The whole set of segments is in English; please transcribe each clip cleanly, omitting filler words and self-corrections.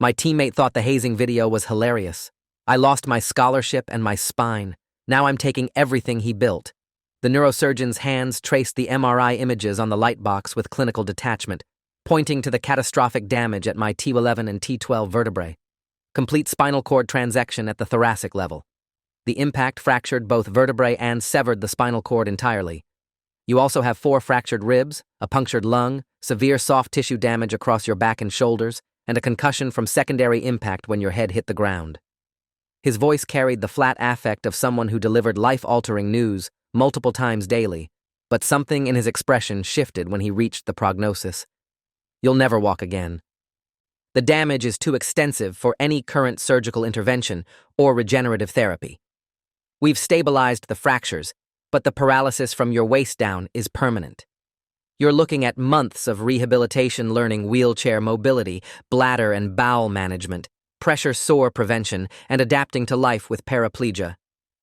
My teammate thought the hazing video was hilarious. I lost my scholarship and my spine. Now I'm taking everything he built. The neurosurgeon's hands traced the MRI images on the light box with clinical detachment, pointing to the catastrophic damage at my T11 and T12 vertebrae. Complete spinal cord transection at the thoracic level. The impact fractured both vertebrae and severed the spinal cord entirely. You also have 4 fractured ribs, a punctured lung, severe soft tissue damage across your back and shoulders, and a concussion from secondary impact when your head hit the ground. His voice carried the flat affect of someone who delivered life-altering news multiple times daily, but something in his expression shifted when he reached the prognosis. You'll never walk again. The damage is too extensive for any current surgical intervention or regenerative therapy. We've stabilized the fractures, but the paralysis from your waist down is permanent. You're looking at months of rehabilitation learning wheelchair mobility, bladder and bowel management, pressure sore prevention, and adapting to life with paraplegia.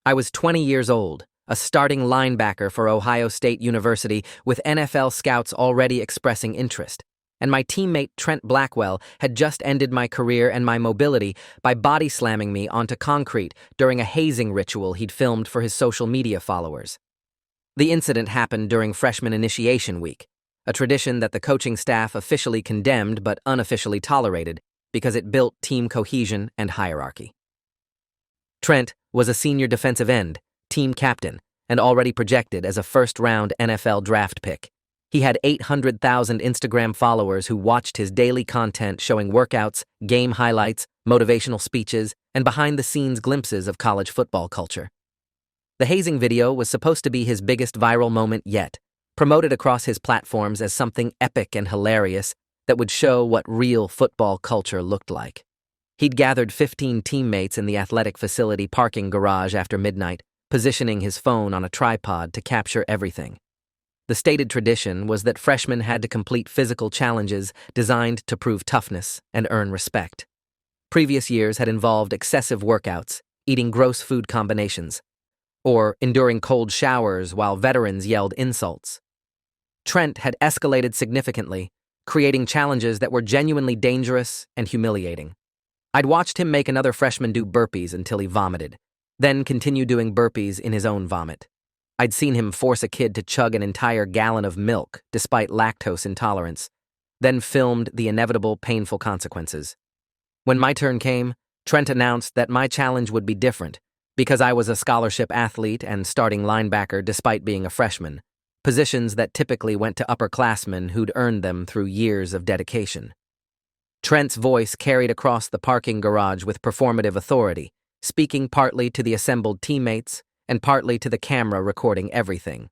I was 20 years old, a starting linebacker for Ohio State University with NFL scouts already expressing interest. And my teammate Trent Blackwell had just ended my career and my mobility by body slamming me onto concrete during a hazing ritual he'd filmed for his social media followers. The incident happened during freshman initiation week, a tradition that the coaching staff officially condemned but unofficially tolerated because it built team cohesion and hierarchy. Trent was a senior defensive end, team captain, and already projected as a first-round NFL draft pick. He had 800,000 Instagram followers who watched his daily content showing workouts, game highlights, motivational speeches, and behind-the-scenes glimpses of college football culture. The hazing video was supposed to be his biggest viral moment yet, promoted across his platforms as something epic and hilarious that would show what real football culture looked like. He'd gathered 15 teammates in the athletic facility parking garage after midnight, positioning his phone on a tripod to capture everything. The stated tradition was that freshmen had to complete physical challenges designed to prove toughness and earn respect. Previous years had involved excessive workouts, eating gross food combinations, or enduring cold showers while veterans yelled insults. Trent had escalated significantly, creating challenges that were genuinely dangerous and humiliating. I'd watched him make another freshman do burpees until he vomited, then continue doing burpees in his own vomit. I'd seen him force a kid to chug an entire gallon of milk despite lactose intolerance, then filmed the inevitable painful consequences. When my turn came, Trent announced that my challenge would be different because I was a scholarship athlete and starting linebacker despite being a freshman, positions that typically went to upperclassmen who'd earned them through years of dedication. Trent's voice carried across the parking garage with performative authority, speaking partly to the assembled teammates and partly to the camera recording everything.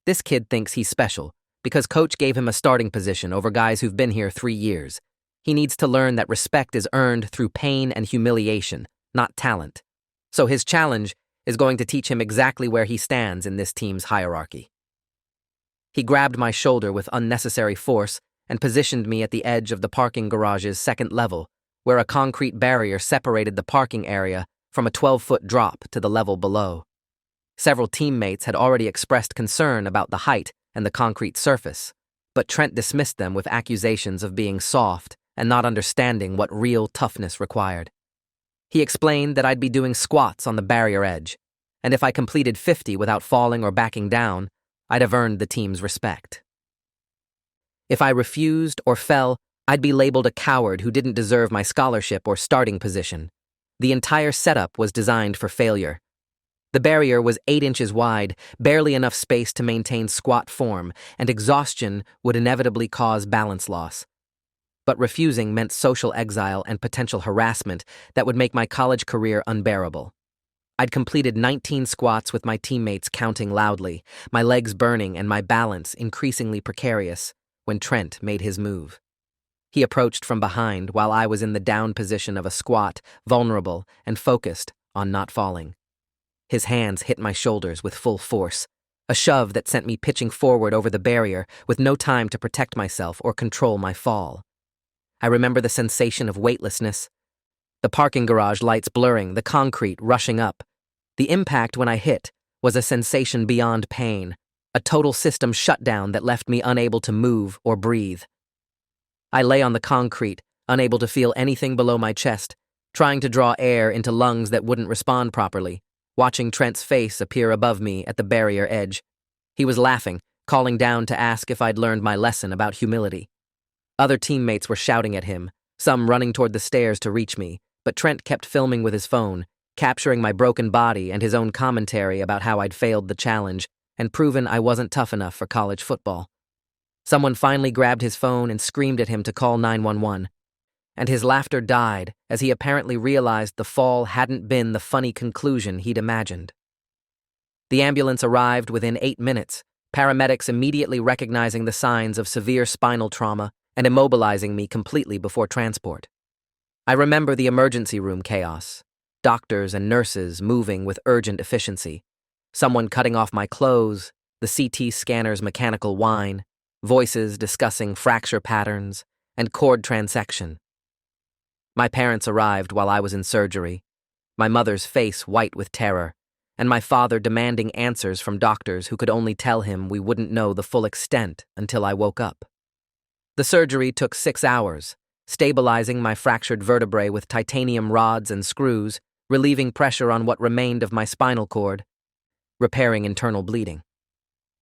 This kid thinks he's special because coach gave him a starting position over guys who've been here 3 years. He needs to learn that respect is earned through pain and humiliation, not talent. So his challenge is going to teach him exactly where he stands in this team's hierarchy. He grabbed my shoulder with unnecessary force and positioned me at the edge of the parking garage's second level, where a concrete barrier separated the parking area from a 12-foot drop to the level below. Several teammates had already expressed concern about the height and the concrete surface, but Trent dismissed them with accusations of being soft and not understanding what real toughness required. He explained that I'd be doing squats on the barrier edge, and if I completed 50 without falling or backing down, I'd have earned the team's respect. If I refused or fell, I'd be labeled a coward who didn't deserve my scholarship or starting position. The entire setup was designed for failure. The barrier was 8 inches wide, barely enough space to maintain squat form, and exhaustion would inevitably cause balance loss. But refusing meant social exile and potential harassment that would make my college career unbearable. I'd completed 19 squats with my teammates counting loudly, my legs burning and my balance increasingly precarious, when Trent made his move. He approached from behind while I was in the down position of a squat, vulnerable and focused on not falling. His hands hit my shoulders with full force, a shove that sent me pitching forward over the barrier with no time to protect myself or control my fall. I remember the sensation of weightlessness, the parking garage lights blurring, the concrete rushing up. The impact when I hit was a sensation beyond pain, a total system shutdown that left me unable to move or breathe. I lay on the concrete, unable to feel anything below my chest, trying to draw air into lungs that wouldn't respond properly, watching Trent's face appear above me at the barrier edge. He was laughing, calling down to ask if I'd learned my lesson about humility. Other teammates were shouting at him, some running toward the stairs to reach me, but Trent kept filming with his phone, capturing my broken body and his own commentary about how I'd failed the challenge and proven I wasn't tough enough for college football. Someone finally grabbed his phone and screamed at him to call 911. And his laughter died as he apparently realized the fall hadn't been the funny conclusion he'd imagined. The ambulance arrived within 8 minutes, paramedics immediately recognizing the signs of severe spinal trauma and immobilizing me completely before transport. I remember the emergency room chaos, doctors and nurses moving with urgent efficiency, someone cutting off my clothes, the CT scanner's mechanical whine, voices discussing fracture patterns and cord transection. My parents arrived while I was in surgery, my mother's face white with terror, and my father demanding answers from doctors who could only tell him we wouldn't know the full extent until I woke up. The surgery took 6 hours, stabilizing my fractured vertebrae with titanium rods and screws, relieving pressure on what remained of my spinal cord, repairing internal bleeding.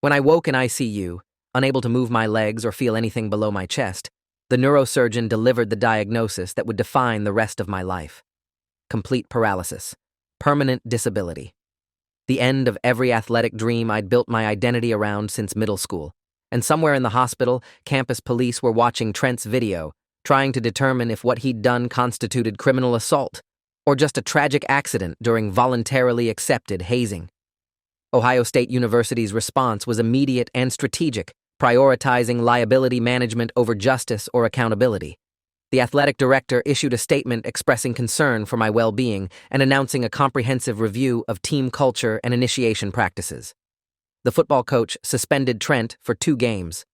When I woke in ICU, unable to move my legs or feel anything below my chest, the neurosurgeon delivered the diagnosis that would define the rest of my life. Complete paralysis, permanent disability. The end of every athletic dream I'd built my identity around since middle school. And somewhere in the hospital, campus police were watching Trent's video, trying to determine if what he'd done constituted criminal assault, or just a tragic accident during voluntarily accepted hazing. Ohio State University's response was immediate and strategic, prioritizing liability management over justice or accountability. The athletic director issued a statement expressing concern for my well-being and announcing a comprehensive review of team culture and initiation practices. The football coach suspended Trent for 2 games,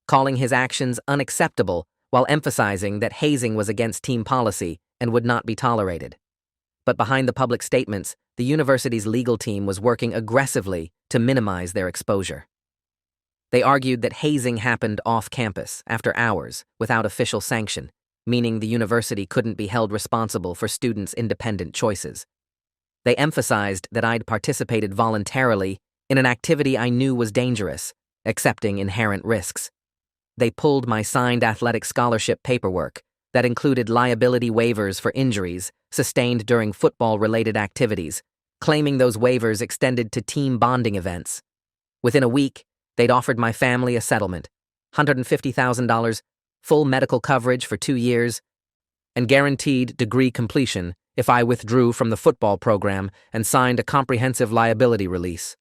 calling his actions unacceptable while emphasizing that hazing was against team policy and would not be tolerated. But behind the public statements, the university's legal team was working aggressively to minimize their exposure. They argued that hazing happened off-campus, after hours, without official sanction, meaning the university couldn't be held responsible for students' independent choices. They emphasized that I'd participated voluntarily in an activity I knew was dangerous, accepting inherent risks. They pulled my signed athletic scholarship paperwork that included liability waivers for injuries sustained during football-related activities, claiming those waivers extended to team bonding events. Within a week, they'd offered my family a settlement, $150,000, full medical coverage for 2 years, and guaranteed degree completion if I withdrew from the football program and signed a comprehensive liability release.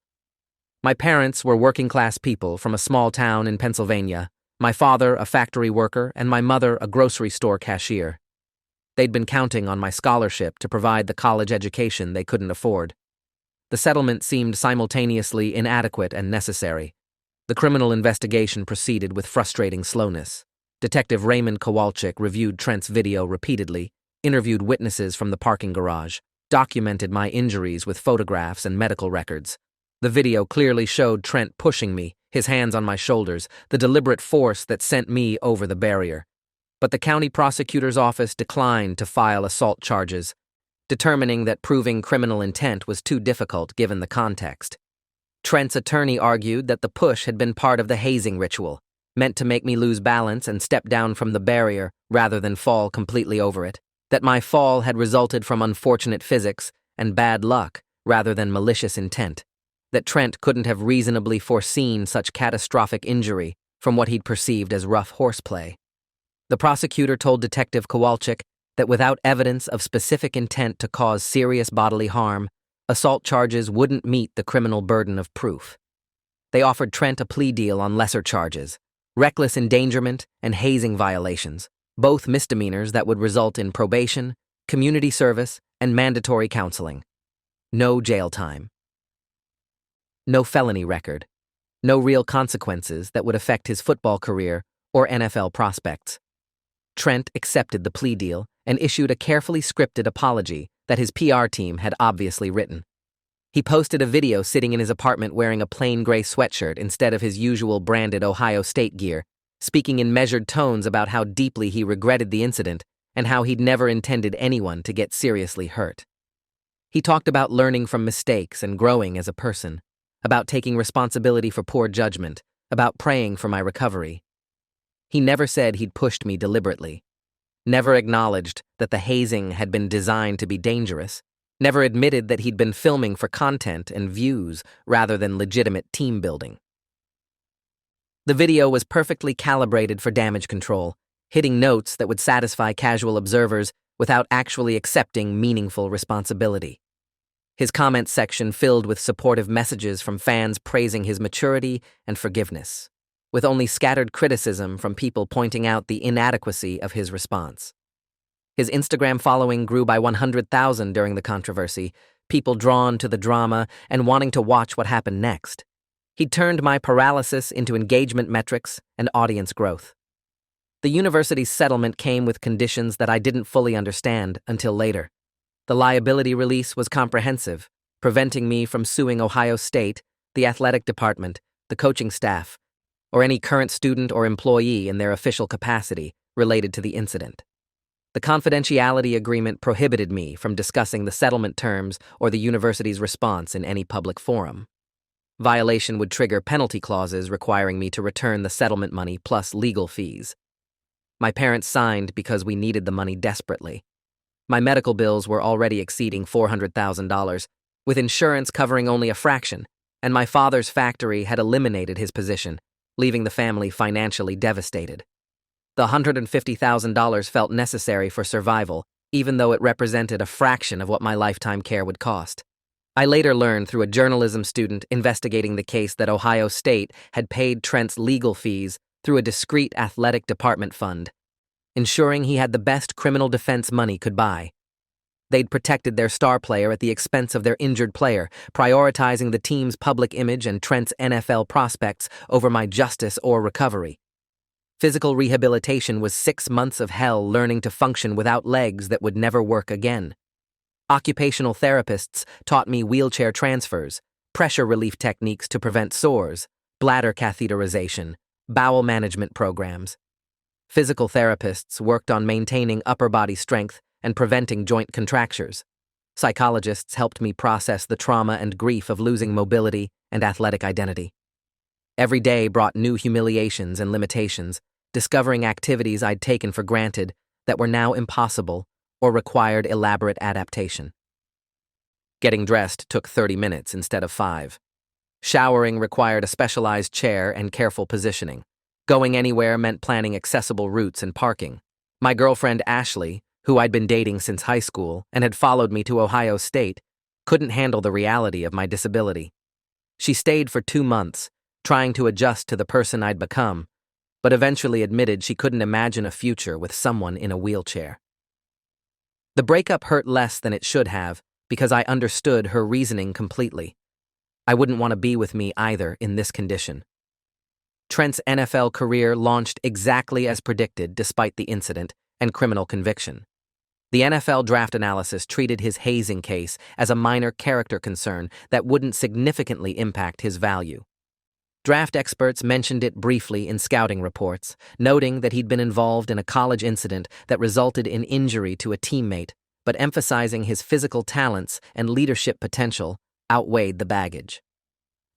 My parents were working-class people from a small town in Pennsylvania, my father a factory worker and my mother a grocery store cashier. They'd been counting on my scholarship to provide the college education they couldn't afford. The settlement seemed simultaneously inadequate and necessary. The criminal investigation proceeded with frustrating slowness. Detective Raymond Kowalczyk reviewed Trent's video repeatedly, interviewed witnesses from the parking garage, documented my injuries with photographs and medical records. The video clearly showed Trent pushing me, his hands on my shoulders, the deliberate force that sent me over the barrier. But the county prosecutor's office declined to file assault charges, determining that proving criminal intent was too difficult given the context. Trent's attorney argued that the push had been part of the hazing ritual, meant to make me lose balance and step down from the barrier rather than fall completely over it, that my fall had resulted from unfortunate physics and bad luck rather than malicious intent, that Trent couldn't have reasonably foreseen such catastrophic injury from what he'd perceived as rough horseplay. The prosecutor told Detective Kowalczyk that without evidence of specific intent to cause serious bodily harm, assault charges wouldn't meet the criminal burden of proof. They offered Trent a plea deal on lesser charges, reckless endangerment and hazing violations, both misdemeanors that would result in probation, community service, and mandatory counseling. No jail time. No felony record. No real consequences that would affect his football career or NFL prospects. Trent accepted the plea deal and issued a carefully scripted apology that his PR team had obviously written. He posted a video sitting in his apartment wearing a plain gray sweatshirt instead of his usual branded Ohio State gear, speaking in measured tones about how deeply he regretted the incident and how he'd never intended anyone to get seriously hurt. He talked about learning from mistakes and growing as a person, about taking responsibility for poor judgment, about praying for my recovery. He never said he'd pushed me deliberately, never acknowledged that the hazing had been designed to be dangerous, never admitted that he'd been filming for content and views rather than legitimate team building. The video was perfectly calibrated for damage control, hitting notes that would satisfy casual observers without actually accepting meaningful responsibility. His comment section filled with supportive messages from fans praising his maturity and forgiveness, with only scattered criticism from people pointing out the inadequacy of his response. His Instagram following grew by 100,000 during the controversy, people drawn to the drama and wanting to watch what happened next. He turned my paralysis into engagement metrics and audience growth. The university's settlement came with conditions that I didn't fully understand until later. The liability release was comprehensive, preventing me from suing Ohio State, the athletic department, the coaching staff, or any current student or employee in their official capacity related to the incident. The confidentiality agreement prohibited me from discussing the settlement terms or the university's response in any public forum. Violation would trigger penalty clauses requiring me to return the settlement money plus legal fees. My parents signed because we needed the money desperately. My medical bills were already exceeding $400,000, with insurance covering only a fraction, and my father's factory had eliminated his position, leaving the family financially devastated. The $150,000 felt necessary for survival, even though it represented a fraction of what my lifetime care would cost. I later learned through a journalism student investigating the case that Ohio State had paid Trent's legal fees through a discreet athletic department fund, ensuring he had the best criminal defense money could buy. They'd protected their star player at the expense of their injured player, prioritizing the team's public image and Trent's NFL prospects over my justice or recovery. Physical rehabilitation was 6 months of hell learning to function without legs that would never work again. Occupational therapists taught me wheelchair transfers, pressure relief techniques to prevent sores, bladder catheterization, bowel management programs. Physical therapists worked on maintaining upper body strength and preventing joint contractures. Psychologists helped me process the trauma and grief of losing mobility and athletic identity. Every day brought new humiliations and limitations, discovering activities I'd taken for granted that were now impossible or required elaborate adaptation. Getting dressed took 30 minutes instead of 5. Showering required a specialized chair and careful positioning. Going anywhere meant planning accessible routes and parking. My girlfriend Ashley, who I'd been dating since high school and had followed me to Ohio State, couldn't handle the reality of my disability. She stayed for 2 months, trying to adjust to the person I'd become, but eventually admitted she couldn't imagine a future with someone in a wheelchair. The breakup hurt less than it should have because I understood her reasoning completely. I wouldn't want to be with me either in this condition. Trent's NFL career launched exactly as predicted despite the incident and criminal conviction. The NFL draft analysis treated his hazing case as a minor character concern that wouldn't significantly impact his value. Draft experts mentioned it briefly in scouting reports, noting that he'd been involved in a college incident that resulted in injury to a teammate, but emphasizing his physical talents and leadership potential outweighed the baggage.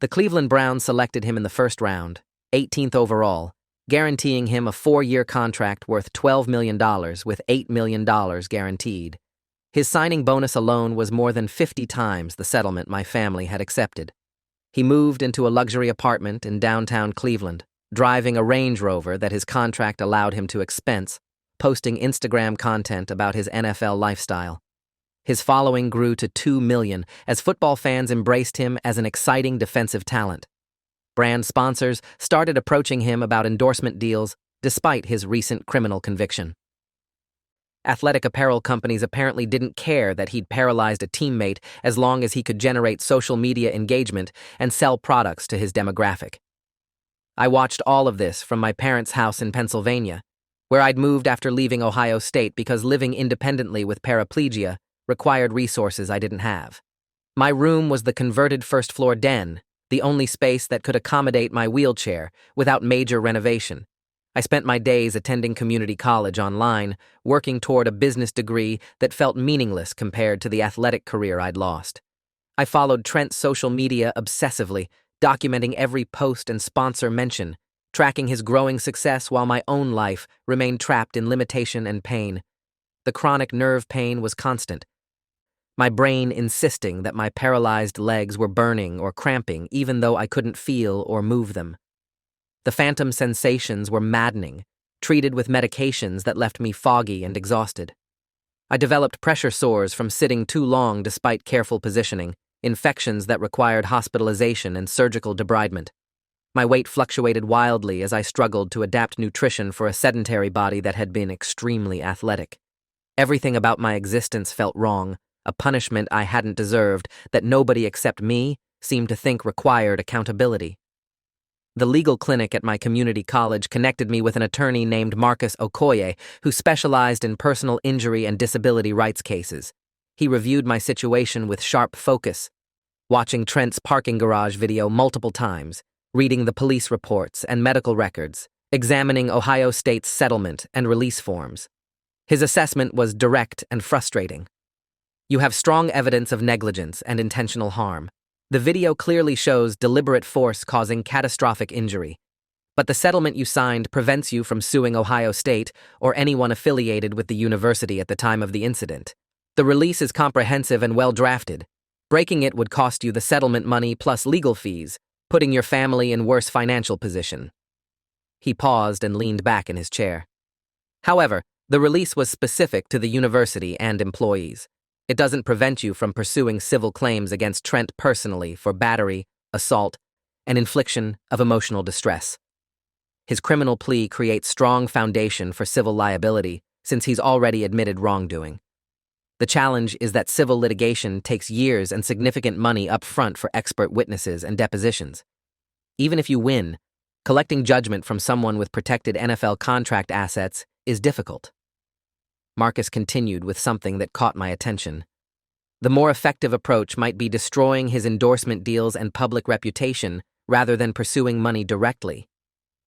The Cleveland Browns selected him in the first round, 18th overall, guaranteeing him a 4-year contract worth $12 million with $8 million guaranteed. His signing bonus alone was more than 50 times the settlement my family had accepted. He moved into a luxury apartment in downtown Cleveland, driving a Range Rover that his contract allowed him to expense, posting Instagram content about his NFL lifestyle. His following grew to 2 million as football fans embraced him as an exciting defensive talent. Brand sponsors started approaching him about endorsement deals despite his recent criminal conviction. Athletic apparel companies apparently didn't care that he'd paralyzed a teammate as long as he could generate social media engagement and sell products to his demographic. I watched all of this from my parents' house in Pennsylvania, where I'd moved after leaving Ohio State because living independently with paraplegia required resources I didn't have. My room was the converted first-floor den, the only space that could accommodate my wheelchair without major renovation. I spent my days attending community college online, working toward a business degree that felt meaningless compared to the athletic career I'd lost. I followed Trent's social media obsessively, documenting every post and sponsor mention, tracking his growing success while my own life remained trapped in limitation and pain. The chronic nerve pain was constant, my brain insisting that my paralyzed legs were burning or cramping even though I couldn't feel or move them. The phantom sensations were maddening, treated with medications that left me foggy and exhausted. I developed pressure sores from sitting too long despite careful positioning, infections that required hospitalization and surgical debridement. My weight fluctuated wildly as I struggled to adapt nutrition for a sedentary body that had been extremely athletic. Everything about my existence felt wrong, a punishment I hadn't deserved that nobody except me seemed to think required accountability. The legal clinic at my community college connected me with an attorney named Marcus Okoye, who specialized in personal injury and disability rights cases. He reviewed my situation with sharp focus, watching Trent's parking garage video multiple times, reading the police reports and medical records, examining Ohio State's settlement and release forms. His assessment was direct and frustrating. You have strong evidence of negligence and intentional harm. The video clearly shows deliberate force causing catastrophic injury. But the settlement you signed prevents you from suing Ohio State or anyone affiliated with the university at the time of the incident. The release is comprehensive and well-drafted. Breaking it would cost you the settlement money plus legal fees, putting your family in worse financial position. He paused and leaned back in his chair. However, the release was specific to the university and employees. It doesn't prevent you from pursuing civil claims against Trent personally for battery, assault, and infliction of emotional distress. His criminal plea creates strong foundation for civil liability since he's already admitted wrongdoing. The challenge is that civil litigation takes years and significant money up front for expert witnesses and depositions. Even if you win, collecting judgment from someone with protected NFL contract assets is difficult. Marcus continued with something that caught my attention. The more effective approach might be destroying his endorsement deals and public reputation rather than pursuing money directly.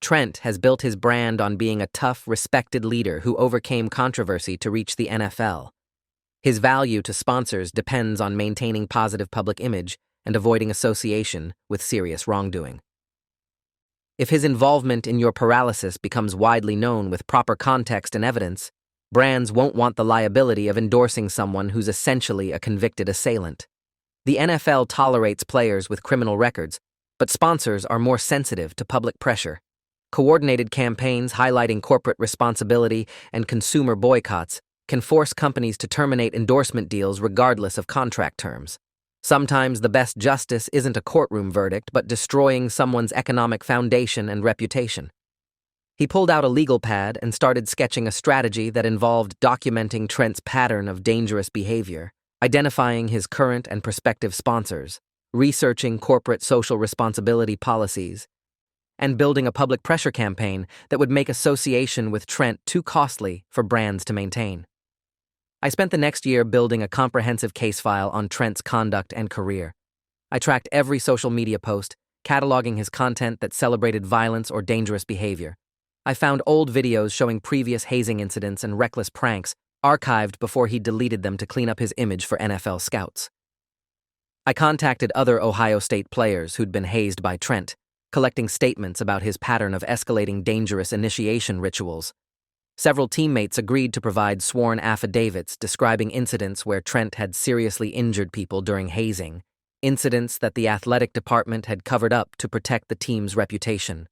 Trent has built his brand on being a tough, respected leader who overcame controversy to reach the NFL. His value to sponsors depends on maintaining positive public image and avoiding association with serious wrongdoing. If his involvement in your paralysis becomes widely known with proper context and evidence, brands won't want the liability of endorsing someone who's essentially a convicted assailant. The NFL tolerates players with criminal records, but sponsors are more sensitive to public pressure. Coordinated campaigns highlighting corporate responsibility and consumer boycotts can force companies to terminate endorsement deals regardless of contract terms. Sometimes the best justice isn't a courtroom verdict, but destroying someone's economic foundation and reputation. He pulled out a legal pad and started sketching a strategy that involved documenting Trent's pattern of dangerous behavior, identifying his current and prospective sponsors, researching corporate social responsibility policies, and building a public pressure campaign that would make association with Trent too costly for brands to maintain. I spent the next year building a comprehensive case file on Trent's conduct and career. I tracked every social media post, cataloging his content that celebrated violence or dangerous behavior. I found old videos showing previous hazing incidents and reckless pranks, archived before he deleted them to clean up his image for NFL scouts. I contacted other Ohio State players who'd been hazed by Trent, collecting statements about his pattern of escalating dangerous initiation rituals. Several teammates agreed to provide sworn affidavits describing incidents where Trent had seriously injured people during hazing, incidents that the athletic department had covered up to protect the team's reputation.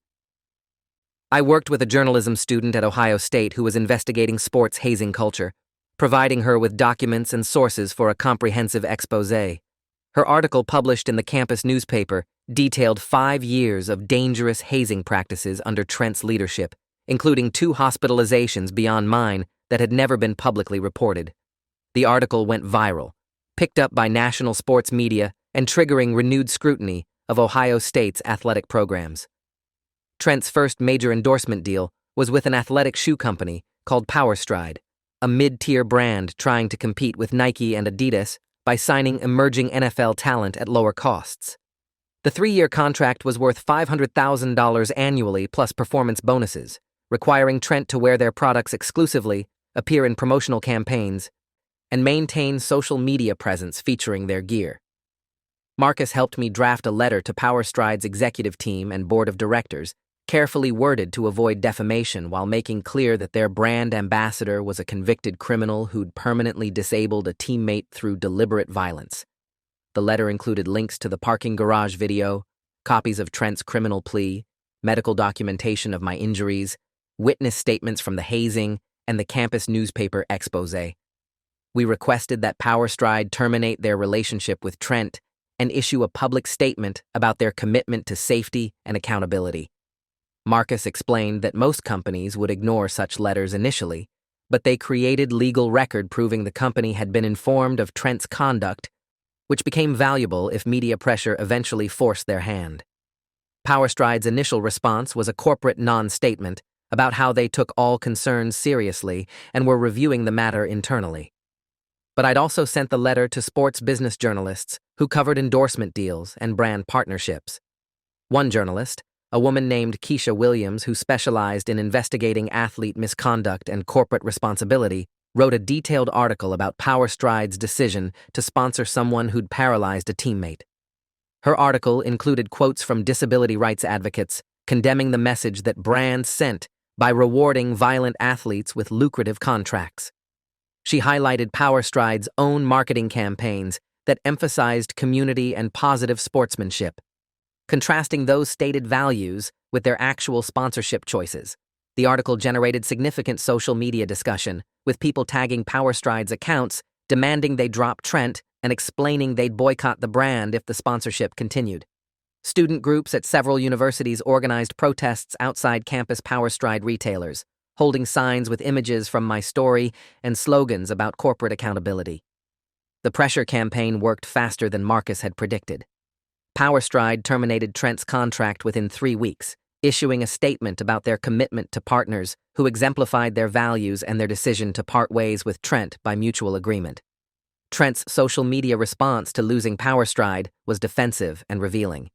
I worked with a journalism student at Ohio State who was investigating sports hazing culture, providing her with documents and sources for a comprehensive exposé. Her article, published in the campus newspaper, detailed 5 years of dangerous hazing practices under Trent's leadership, including 2 hospitalizations beyond mine that had never been publicly reported. The article went viral, picked up by national sports media, and triggering renewed scrutiny of Ohio State's athletic programs. Trent's first major endorsement deal was with an athletic shoe company called Powerstride, a mid-tier brand trying to compete with Nike and Adidas by signing emerging NFL talent at lower costs. The 3-year contract was worth $500,000 annually plus performance bonuses, requiring Trent to wear their products exclusively, appear in promotional campaigns, and maintain social media presence featuring their gear. Marcus helped me draft a letter to PowerStride's executive team and board of directors, carefully worded to avoid defamation while making clear that their brand ambassador was a convicted criminal who'd permanently disabled a teammate through deliberate violence. The letter included links to the parking garage video, copies of Trent's criminal plea, medical documentation of my injuries, witness statements from the hazing, and the campus newspaper expose. We requested that PowerStride terminate their relationship with Trent and issue a public statement about their commitment to safety and accountability. Marcus explained that most companies would ignore such letters initially, but they created legal record proving the company had been informed of Trent's conduct, which became valuable if media pressure eventually forced their hand. PowerStride's initial response was a corporate non-statement about how they took all concerns seriously and were reviewing the matter internally. But I'd also sent the letter to sports business journalists who covered endorsement deals and brand partnerships. One journalist, a woman named Keisha Williams who specialized in investigating athlete misconduct and corporate responsibility, wrote a detailed article about PowerStride's decision to sponsor someone who'd paralyzed a teammate. Her article included quotes from disability rights advocates condemning the message that brands sent by rewarding violent athletes with lucrative contracts. She highlighted PowerStride's own marketing campaigns that emphasized community and positive sportsmanship. Contrasting those stated values with their actual sponsorship choices, the article generated significant social media discussion, with people tagging PowerStride's accounts, demanding they drop Trent, and explaining they'd boycott the brand if the sponsorship continued. Student groups at several universities organized protests outside campus PowerStride retailers, holding signs with images from my story and slogans about corporate accountability. The pressure campaign worked faster than Marcus had predicted. PowerStride terminated Trent's contract within 3 weeks, issuing a statement about their commitment to partners who exemplified their values and their decision to part ways with Trent by mutual agreement. Trent's social media response to losing PowerStride was defensive and revealing.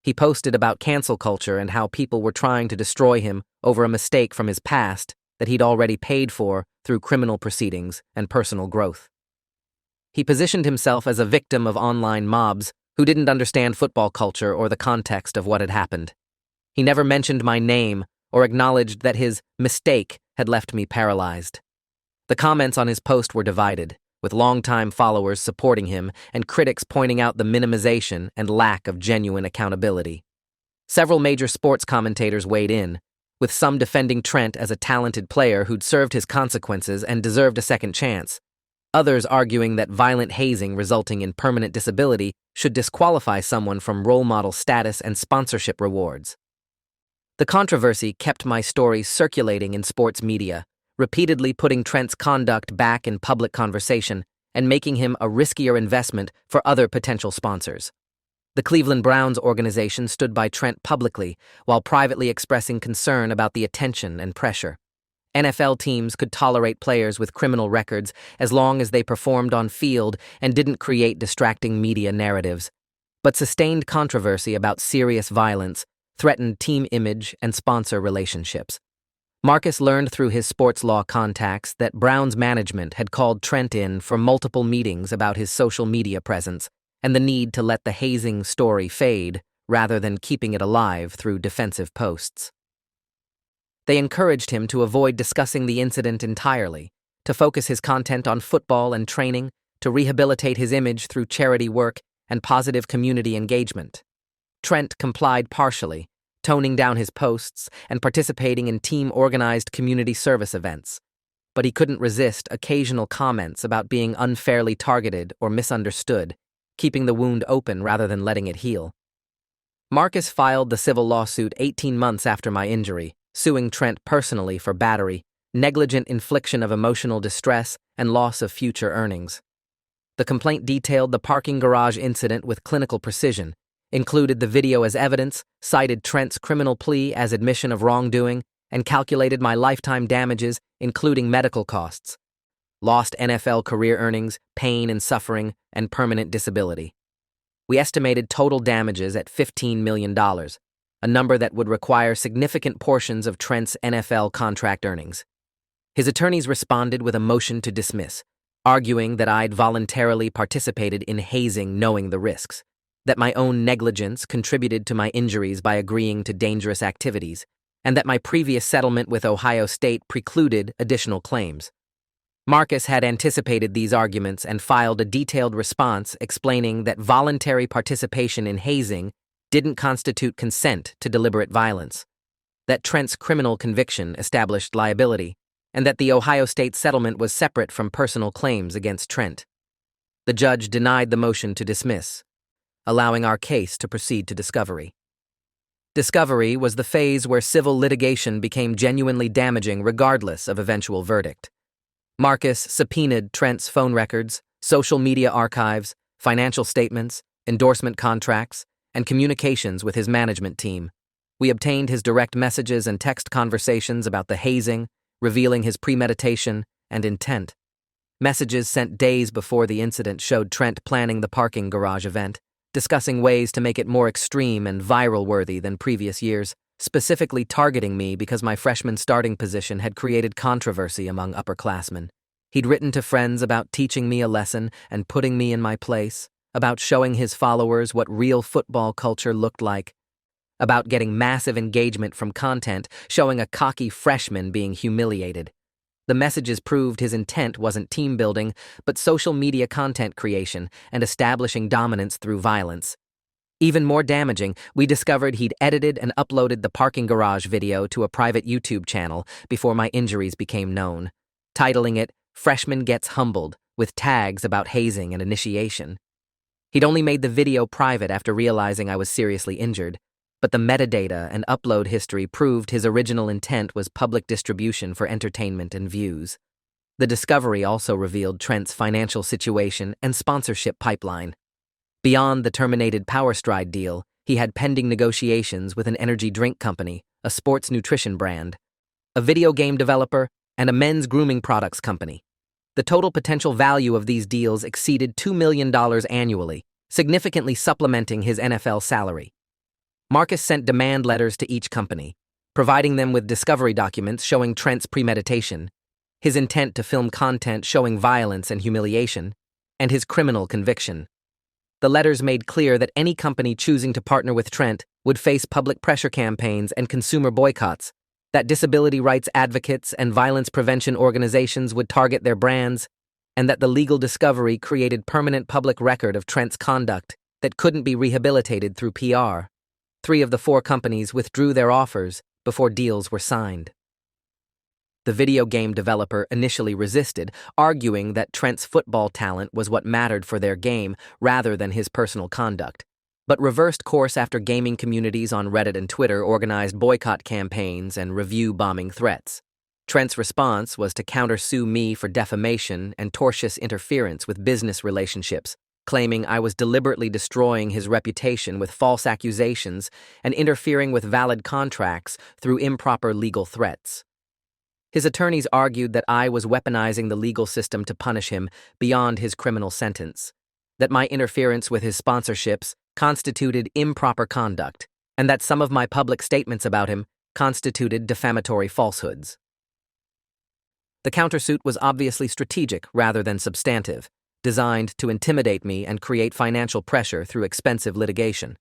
He posted about cancel culture and how people were trying to destroy him over a mistake from his past that he'd already paid for through criminal proceedings and personal growth. He positioned himself as a victim of online mobs who didn't understand football culture or the context of what had happened. He never mentioned my name or acknowledged that his mistake had left me paralyzed. The comments on his post were divided, with longtime followers supporting him and critics pointing out the minimization and lack of genuine accountability. Several major sports commentators weighed in, with some defending Trent as a talented player who'd served his consequences and deserved a second chance. Others arguing that violent hazing resulting in permanent disability should disqualify someone from role model status and sponsorship rewards. The controversy kept my story circulating in sports media, repeatedly putting Trent's conduct back in public conversation and making him a riskier investment for other potential sponsors. The Cleveland Browns organization stood by Trent publicly while privately expressing concern about the attention and pressure. NFL teams could tolerate players with criminal records as long as they performed on field and didn't create distracting media narratives. But sustained controversy about serious violence threatened team image and sponsor relationships. Marcus learned through his sports law contacts that Browns management had called Trent in for multiple meetings about his social media presence and the need to let the hazing story fade rather than keeping it alive through defensive posts. They encouraged him to avoid discussing the incident entirely, to focus his content on football and training, to rehabilitate his image through charity work and positive community engagement. Trent complied partially, toning down his posts and participating in team-organized community service events. But he couldn't resist occasional comments about being unfairly targeted or misunderstood, keeping the wound open rather than letting it heal. Marcus filed the civil lawsuit 18 months after my injury, suing Trent personally for battery, negligent infliction of emotional distress, and loss of future earnings. The complaint detailed the parking garage incident with clinical precision, included the video as evidence, cited Trent's criminal plea as admission of wrongdoing, and calculated my lifetime damages, including medical costs, lost NFL career earnings, pain and suffering, and permanent disability. We estimated total damages at $15 million. a number that would require significant portions of Trent's NFL contract earnings. His attorneys responded with a motion to dismiss, arguing that I'd voluntarily participated in hazing knowing the risks, that my own negligence contributed to my injuries by agreeing to dangerous activities, and that my previous settlement with Ohio State precluded additional claims. Marcus had anticipated these arguments and filed a detailed response explaining that voluntary participation in hazing didn't constitute consent to deliberate violence, that Trent's criminal conviction established liability, and that the Ohio State settlement was separate from personal claims against Trent. The judge denied the motion to dismiss, allowing our case to proceed to discovery. Discovery was the phase where civil litigation became genuinely damaging regardless of eventual verdict. Marcus subpoenaed Trent's phone records, social media archives, financial statements, endorsement contracts, and communications with his management team. We obtained his direct messages and text conversations about the hazing, revealing his premeditation and intent. Messages sent days before the incident showed Trent planning the parking garage event, discussing ways to make it more extreme and viral-worthy than previous years, specifically targeting me because my freshman starting position had created controversy among upperclassmen. He'd written to friends about teaching me a lesson and putting me in my place, about showing his followers what real football culture looked like, about getting massive engagement from content showing a cocky freshman being humiliated. The messages proved his intent wasn't team building, but social media content creation and establishing dominance through violence. Even more damaging, we discovered he'd edited and uploaded the parking garage video to a private YouTube channel before my injuries became known, titling it "Freshman Gets Humbled," with tags about hazing and initiation. He'd only made the video private after realizing I was seriously injured, but the metadata and upload history proved his original intent was public distribution for entertainment and views. The discovery also revealed Trent's financial situation and sponsorship pipeline. Beyond the terminated PowerStride deal, he had pending negotiations with an energy drink company, a sports nutrition brand, a video game developer, and a men's grooming products company. The total potential value of these deals exceeded $2 million annually, significantly supplementing his NFL salary. Marcus sent demand letters to each company, providing them with discovery documents showing Trent's premeditation, his intent to film content showing violence and humiliation, and his criminal conviction. The letters made clear that any company choosing to partner with Trent would face public pressure campaigns and consumer boycotts, that disability rights advocates and violence prevention organizations would target their brands, and that the legal discovery created permanent public record of Trent's conduct that couldn't be rehabilitated through PR. 3 of the 4 companies withdrew their offers before deals were signed. The video game developer initially resisted, arguing that Trent's football talent was what mattered for their game rather than his personal conduct, but reversed course after gaming communities on Reddit and Twitter organized boycott campaigns and review-bombing threats. Trent's response was to countersue me for defamation and tortious interference with business relationships, claiming I was deliberately destroying his reputation with false accusations and interfering with valid contracts through improper legal threats. His attorneys argued that I was weaponizing the legal system to punish him beyond his criminal sentence, that my interference with his sponsorships constituted improper conduct, and that some of my public statements about him constituted defamatory falsehoods. The countersuit was obviously strategic rather than substantive, designed to intimidate me and create financial pressure through expensive litigation.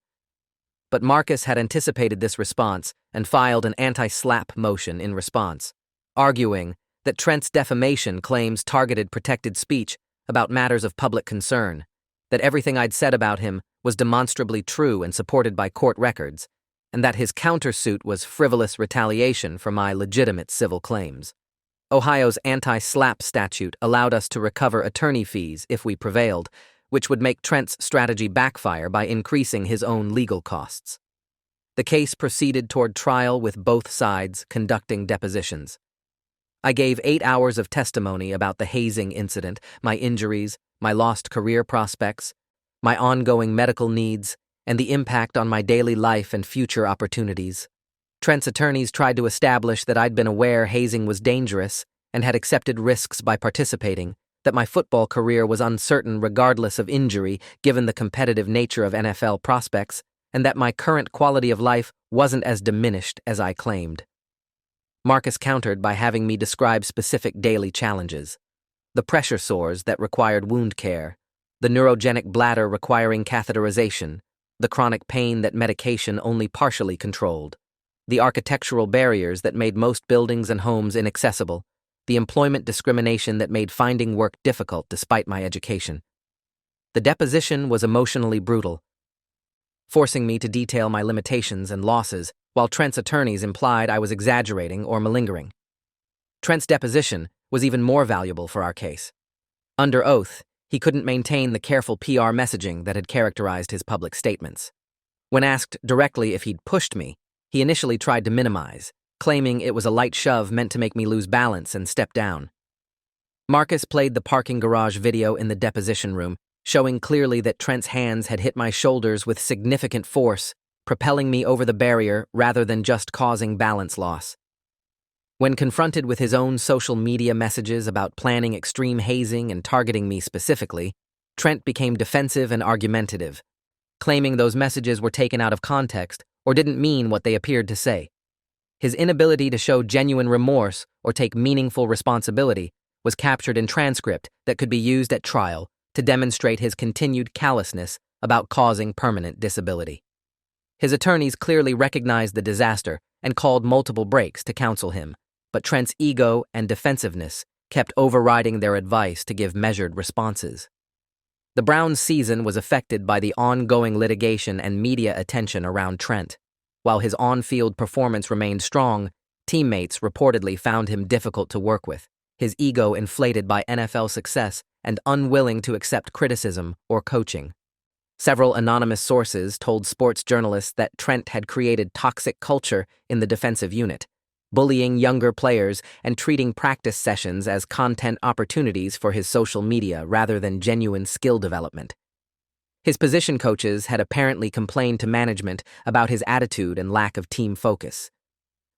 But Marcus had anticipated this response and filed an anti-SLAPP motion in response, arguing that Trent's defamation claims targeted protected speech about matters of public concern, that everything I'd said about him was demonstrably true and supported by court records, and that his countersuit was frivolous retaliation for my legitimate civil claims. Ohio's anti-SLAPP statute allowed us to recover attorney fees if we prevailed, which would make Trent's strategy backfire by increasing his own legal costs. The case proceeded toward trial with both sides conducting depositions. I gave 8 hours of testimony about the hazing incident, my injuries, my lost career prospects, my ongoing medical needs, and the impact on my daily life and future opportunities. Trent's attorneys tried to establish that I'd been aware hazing was dangerous and had accepted risks by participating, that my football career was uncertain regardless of injury given the competitive nature of NFL prospects, and that my current quality of life wasn't as diminished as I claimed. Marcus countered by having me describe specific daily challenges: the pressure sores that required wound care, the neurogenic bladder requiring catheterization, the chronic pain that medication only partially controlled, the architectural barriers that made most buildings and homes inaccessible, the employment discrimination that made finding work difficult despite my education. The deposition was emotionally brutal, forcing me to detail my limitations and losses, while Trent's attorneys implied I was exaggerating or malingering. Trent's deposition was even more valuable for our case. Under oath, he couldn't maintain the careful PR messaging that had characterized his public statements. When asked directly if he'd pushed me, he initially tried to minimize, claiming it was a light shove meant to make me lose balance and step down. Marcus played the parking garage video in the deposition room, showing clearly that Trent's hands had hit my shoulders with significant force, propelling me over the barrier rather than just causing balance loss. When confronted with his own social media messages about planning extreme hazing and targeting me specifically, Trent became defensive and argumentative, claiming those messages were taken out of context or didn't mean what they appeared to say. His inability to show genuine remorse or take meaningful responsibility was captured in transcript that could be used at trial to demonstrate his continued callousness about causing permanent disability. His attorneys clearly recognized the disaster and called multiple breaks to counsel him, but Trent's ego and defensiveness kept overriding their advice to give measured responses. The Browns' season was affected by the ongoing litigation and media attention around Trent. While his on-field performance remained strong, teammates reportedly found him difficult to work with, his ego inflated by NFL success and unwilling to accept criticism or coaching. Several anonymous sources told sports journalists that Trent had created toxic culture in the defensive unit, bullying younger players and treating practice sessions as content opportunities for his social media rather than genuine skill development. His position coaches had apparently complained to management about his attitude and lack of team focus.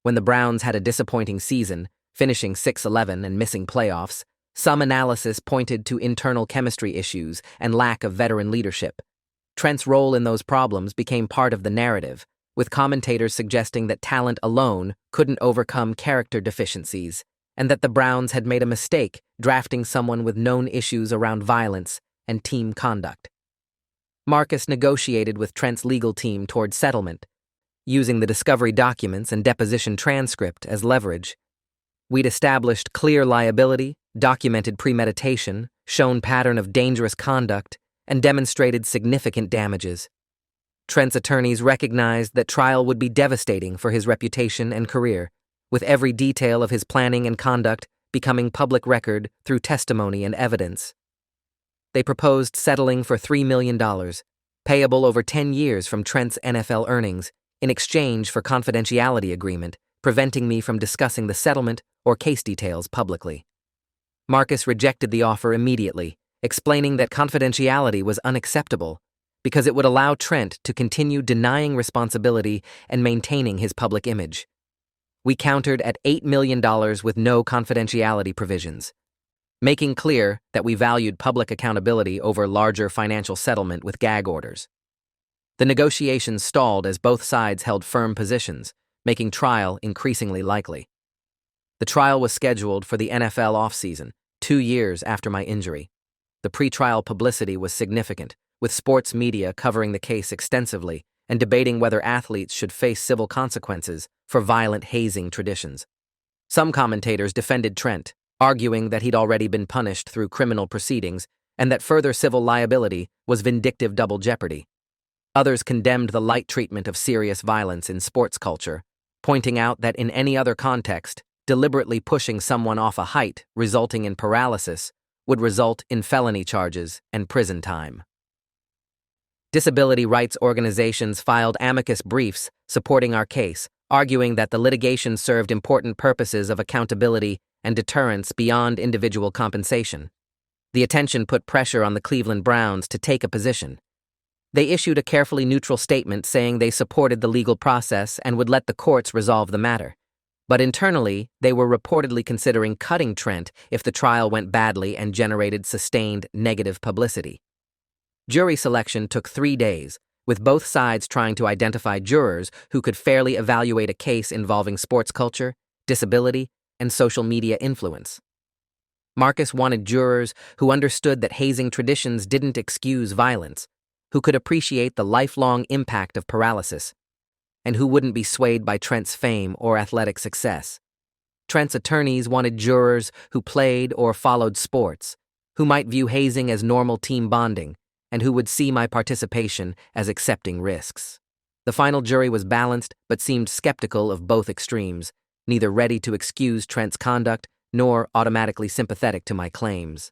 When the Browns had a disappointing season, finishing 6-11 and missing playoffs, some analysis pointed to internal chemistry issues and lack of veteran leadership. Trent's role in those problems became part of the narrative, with commentators suggesting that talent alone couldn't overcome character deficiencies, and that the Browns had made a mistake drafting someone with known issues around violence and team conduct. Marcus negotiated with Trent's legal team toward settlement, using the discovery documents and deposition transcript as leverage. We'd established clear liability, documented premeditation, shown pattern of dangerous conduct, and demonstrated significant damages. Trent's attorneys recognized that trial would be devastating for his reputation and career, with every detail of his planning and conduct becoming public record through testimony and evidence. They proposed settling for $3 million, payable over 10 years from Trent's NFL earnings, in exchange for confidentiality agreement, preventing me from discussing the settlement or case details publicly. Marcus rejected the offer immediately, explaining that confidentiality was unacceptable because it would allow Trent to continue denying responsibility and maintaining his public image. We countered at $8 million with no confidentiality provisions, making clear that we valued public accountability over larger financial settlement with gag orders. The negotiations stalled as both sides held firm positions, making trial increasingly likely. The trial was scheduled for the NFL offseason, 2 years after my injury. The pre-trial publicity was significant, with sports media covering the case extensively and debating whether athletes should face civil consequences for violent hazing traditions. Some commentators defended Trent, arguing that he'd already been punished through criminal proceedings and that further civil liability was vindictive double jeopardy. Others condemned the light treatment of serious violence in sports culture, pointing out that in any other context, deliberately pushing someone off a height resulting in paralysis would result in felony charges and prison time. Disability rights organizations filed amicus briefs supporting our case, arguing that the litigation served important purposes of accountability and deterrence beyond individual compensation. The attention put pressure on the Cleveland Browns to take a position. They issued a carefully neutral statement saying they supported the legal process and would let the courts resolve the matter. But internally, they were reportedly considering cutting Trent if the trial went badly and generated sustained negative publicity. Jury selection took 3 days, with both sides trying to identify jurors who could fairly evaluate a case involving sports culture, disability, and social media influence. Marcus wanted jurors who understood that hazing traditions didn't excuse violence, who could appreciate the lifelong impact of paralysis, and who wouldn't be swayed by Trent's fame or athletic success. Trent's attorneys wanted jurors who played or followed sports, who might view hazing as normal team bonding, and who would see my participation as accepting risks. The final jury was balanced but seemed skeptical of both extremes, neither ready to excuse Trent's conduct nor automatically sympathetic to my claims.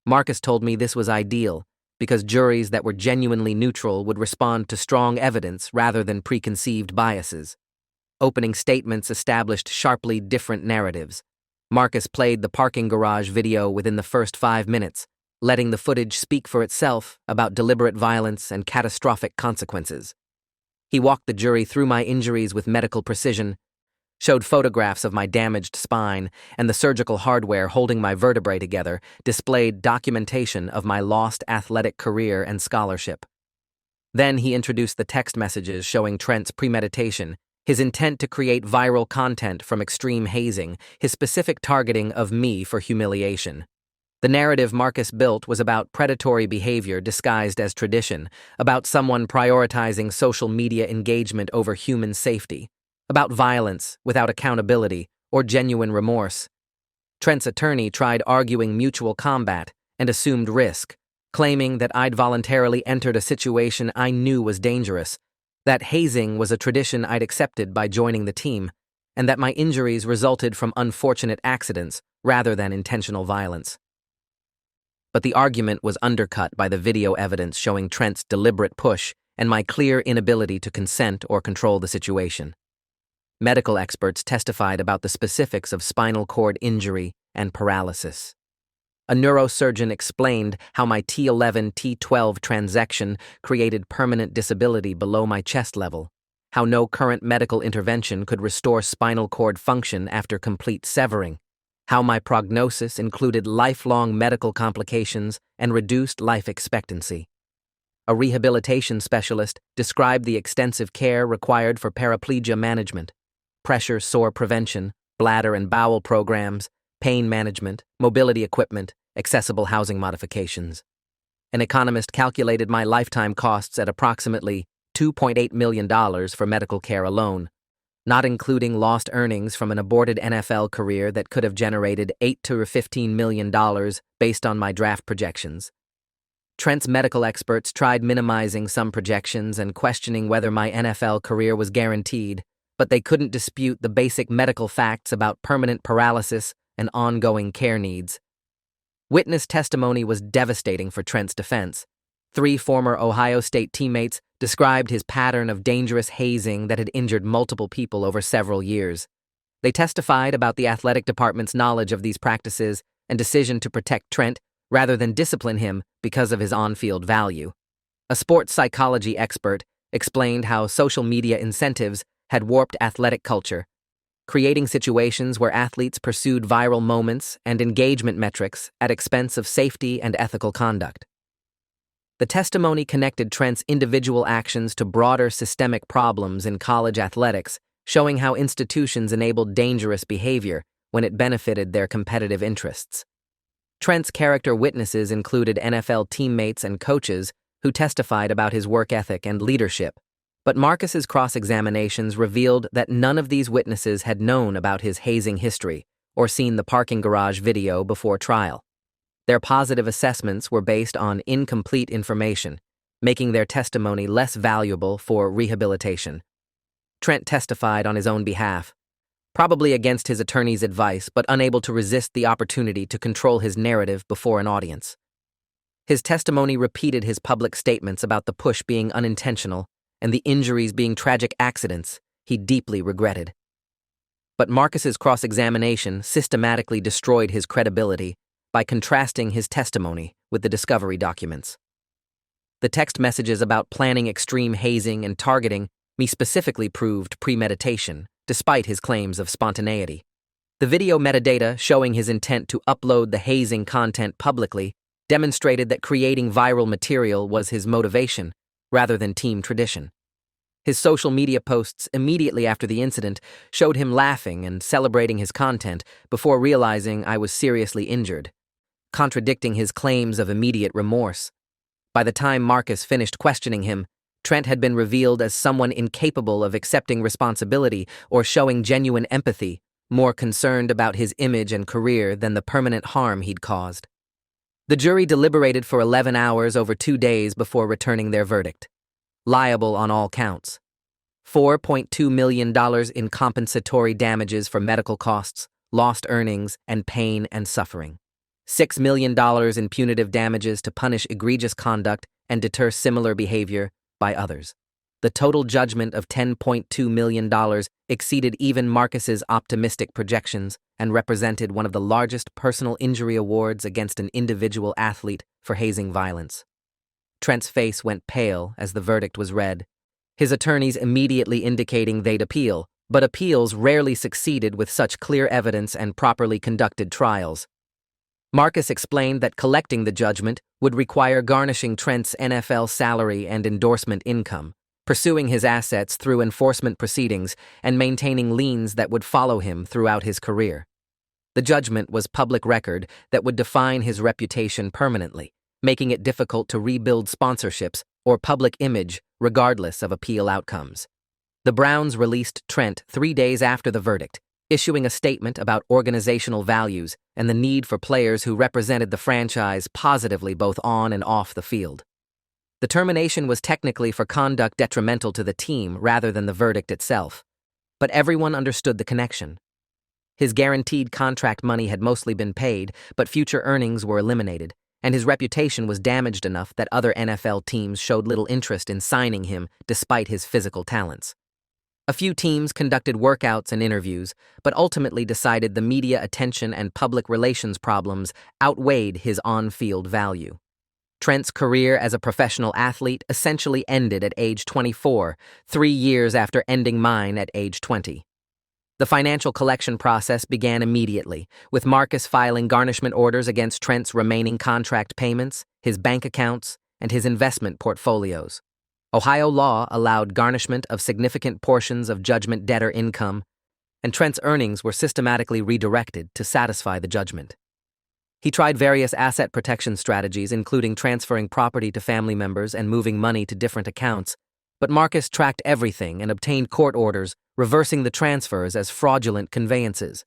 Marcus told me this was ideal, because juries that were genuinely neutral would respond to strong evidence rather than preconceived biases. Opening statements established sharply different narratives. Marcus played the parking garage video within the first 5 minutes, letting the footage speak for itself about deliberate violence and catastrophic consequences. He walked the jury through my injuries with medical precision, showed photographs of my damaged spine, and the surgical hardware holding my vertebrae together displayed documentation of my lost athletic career and scholarship. Then he introduced the text messages showing Trent's premeditation, his intent to create viral content from extreme hazing, his specific targeting of me for humiliation. The narrative Marcus built was about predatory behavior disguised as tradition, about someone prioritizing social media engagement over human safety, about violence without accountability or genuine remorse. Trent's attorney tried arguing mutual combat and assumed risk, claiming that I'd voluntarily entered a situation I knew was dangerous, that hazing was a tradition I'd accepted by joining the team, and that my injuries resulted from unfortunate accidents rather than intentional violence. But the argument was undercut by the video evidence showing Trent's deliberate push and my clear inability to consent or control the situation. Medical experts testified about the specifics of spinal cord injury and paralysis. A neurosurgeon explained how my T11-T12 transection created permanent disability below my chest level, how no current medical intervention could restore spinal cord function after complete severing, how my prognosis included lifelong medical complications and reduced life expectancy. A rehabilitation specialist described the extensive care required for paraplegia management, pressure sore prevention, bladder and bowel programs, pain management, mobility equipment, accessible housing modifications. An economist calculated my lifetime costs at approximately $2.8 million for medical care alone, not including lost earnings from an aborted NFL career that could have generated $8 to $15 million based on my draft projections. Trent's medical experts tried minimizing some projections and questioning whether my NFL career was guaranteed, but they couldn't dispute the basic medical facts about permanent paralysis and ongoing care needs. Witness testimony was devastating for Trent's defense. 3 former Ohio State teammates described his pattern of dangerous hazing that had injured multiple people over several years. They testified about the athletic department's knowledge of these practices and decision to protect Trent rather than discipline him because of his on-field value. A sports psychology expert explained how social media incentives had warped athletic culture, creating situations where athletes pursued viral moments and engagement metrics at expense of safety and ethical conduct. The testimony connected Trent's individual actions to broader systemic problems in college athletics, showing how institutions enabled dangerous behavior when it benefited their competitive interests. Trent's character witnesses included NFL teammates and coaches who testified about his work ethic and leadership, but Marcus's cross-examinations revealed that none of these witnesses had known about his hazing history or seen the parking garage video before trial. Their positive assessments were based on incomplete information, making their testimony less valuable for rehabilitation. Trent testified on his own behalf, probably against his attorney's advice, but unable to resist the opportunity to control his narrative before an audience. His testimony repeated his public statements about the push being unintentional and the injuries being tragic accidents he deeply regretted. But Marcus's cross-examination systematically destroyed his credibility by contrasting his testimony with the discovery documents. The text messages about planning extreme hazing and targeting me specifically proved premeditation, despite his claims of spontaneity. The video metadata showing his intent to upload the hazing content publicly demonstrated that creating viral material was his motivation, rather than team tradition. His social media posts immediately after the incident showed him laughing and celebrating his content before realizing I was seriously injured, contradicting his claims of immediate remorse. By the time Marcus finished questioning him, Trent had been revealed as someone incapable of accepting responsibility or showing genuine empathy, more concerned about his image and career than the permanent harm he'd caused. The jury deliberated for 11 hours over 2 days before returning their verdict. Liable on all counts. $4.2 million in compensatory damages for medical costs, lost earnings, and pain and suffering. $6 million in punitive damages to punish egregious conduct and deter similar behavior by others. The total judgment of $10.2 million exceeded even Marcus's optimistic projections and represented one of the largest personal injury awards against an individual athlete for hazing violence. Trent's face went pale as the verdict was read, his attorneys immediately indicating they'd appeal, but appeals rarely succeeded with such clear evidence and properly conducted trials. Marcus explained that collecting the judgment would require garnishing Trent's NFL salary and endorsement income, pursuing his assets through enforcement proceedings, and maintaining liens that would follow him throughout his career. The judgment was public record that would define his reputation permanently, making it difficult to rebuild sponsorships or public image regardless of appeal outcomes. The Browns released Trent 3 days after the verdict, issuing a statement about organizational values and the need for players who represented the franchise positively both on and off the field. The termination was technically for conduct detrimental to the team rather than the verdict itself, but everyone understood the connection. His guaranteed contract money had mostly been paid, but future earnings were eliminated, and his reputation was damaged enough that other NFL teams showed little interest in signing him despite his physical talents. A few teams conducted workouts and interviews, but ultimately decided the media attention and public relations problems outweighed his on-field value. Trent's career as a professional athlete essentially ended at age 24, 3 years after ending mine at age 20. The financial collection process began immediately, with Marcus filing garnishment orders against Trent's remaining contract payments, his bank accounts, and his investment portfolios. Ohio law allowed garnishment of significant portions of judgment debtor income, and Trent's earnings were systematically redirected to satisfy the judgment. He tried various asset protection strategies, including transferring property to family members and moving money to different accounts, but Marcus tracked everything and obtained court orders reversing the transfers as fraudulent conveyances.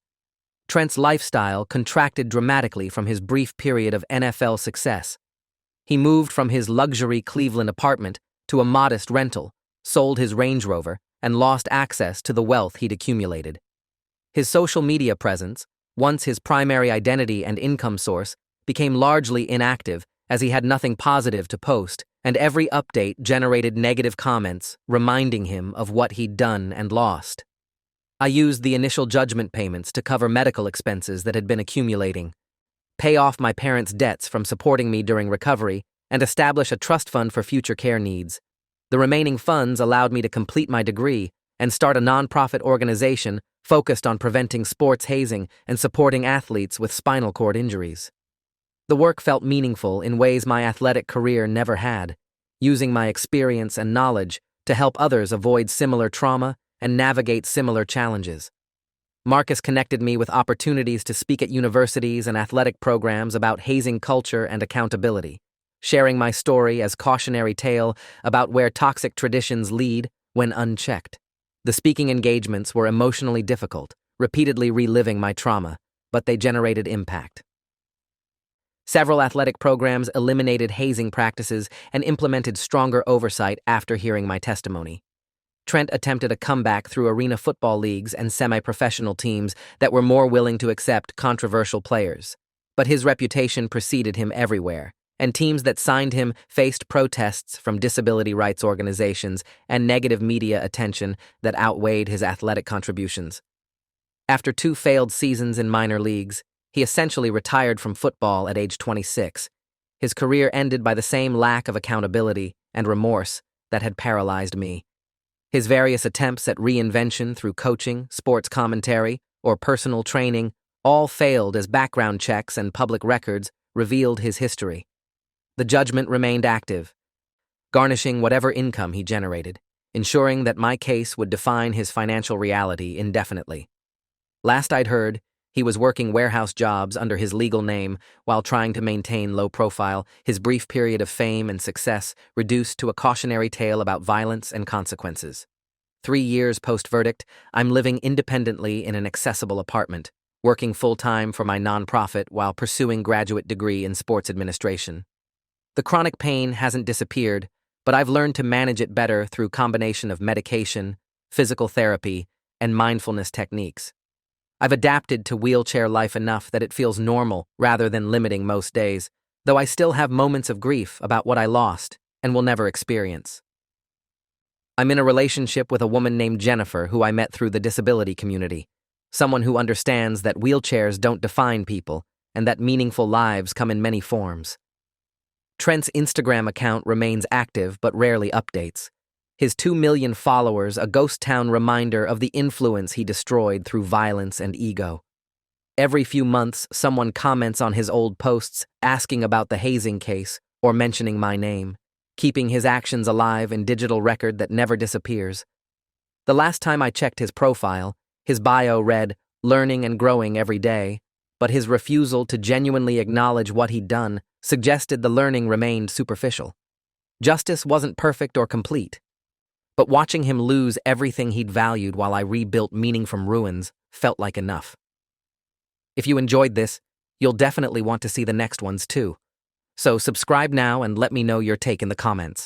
Trent's lifestyle contracted dramatically from his brief period of NFL success. He moved from his luxury Cleveland apartment to a modest rental, sold his Range Rover, and lost access to the wealth he'd accumulated. His social media presence, once his primary identity and income source, became largely inactive as he had nothing positive to post, and every update generated negative comments reminding him of what he'd done and lost. I used the initial judgment payments to cover medical expenses that had been accumulating, pay off my parents' debts from supporting me during recovery, and establish a trust fund for future care needs. The remaining funds allowed me to complete my degree and start a nonprofit organization focused on preventing sports hazing and supporting athletes with spinal cord injuries. The work felt meaningful in ways my athletic career never had, using my experience and knowledge to help others avoid similar trauma and navigate similar challenges. Marcus connected me with opportunities to speak at universities and athletic programs about hazing culture and accountability, sharing my story as cautionary tale about where toxic traditions lead when unchecked. The speaking engagements were emotionally difficult, repeatedly reliving my trauma, but they generated impact. Several athletic programs eliminated hazing practices and implemented stronger oversight after hearing my testimony. Trent attempted a comeback through arena football leagues and semi-professional teams that were more willing to accept controversial players. But his reputation preceded him everywhere, and teams that signed him faced protests from disability rights organizations and negative media attention that outweighed his athletic contributions. After 2 failed seasons in minor leagues, he essentially retired from football at age 26. His career ended by the same lack of accountability and remorse that had paralyzed me. His various attempts at reinvention through coaching, sports commentary, or personal training all failed as background checks and public records revealed his history. The judgment remained active. garnishing whatever income he generated, ensuring that my case would define his financial reality indefinitely. Last I'd heard, he was working warehouse jobs under his legal name while trying to maintain low profile, his brief period of fame and success reduced to a cautionary tale about violence and consequences. 3 years post-verdict, I'm living independently in an accessible apartment, working full-time for my nonprofit while pursuing graduate degree in sports administration. The chronic pain hasn't disappeared, but I've learned to manage it better through combination of medication, physical therapy, and mindfulness techniques. I've adapted to wheelchair life enough that it feels normal rather than limiting most days, though I still have moments of grief about what I lost and will never experience. I'm in a relationship with a woman named Jennifer who I met through the disability community, someone who understands that wheelchairs don't define people and that meaningful lives come in many forms. Trent's Instagram account remains active but rarely updates. His 2 million followers a ghost town reminder of the influence he destroyed through violence and ego. Every few months, someone comments on his old posts asking about the hazing case or mentioning my name, keeping his actions alive in digital record that never disappears. The last time I checked his profile, his bio read, "learning and growing every day," but his refusal to genuinely acknowledge what he'd done suggested the learning remained superficial. Justice wasn't perfect or complete, but watching him lose everything he'd valued while I rebuilt meaning from ruins felt like enough. If you enjoyed this, you'll definitely want to see the next ones too. So subscribe now and let me know your take in the comments.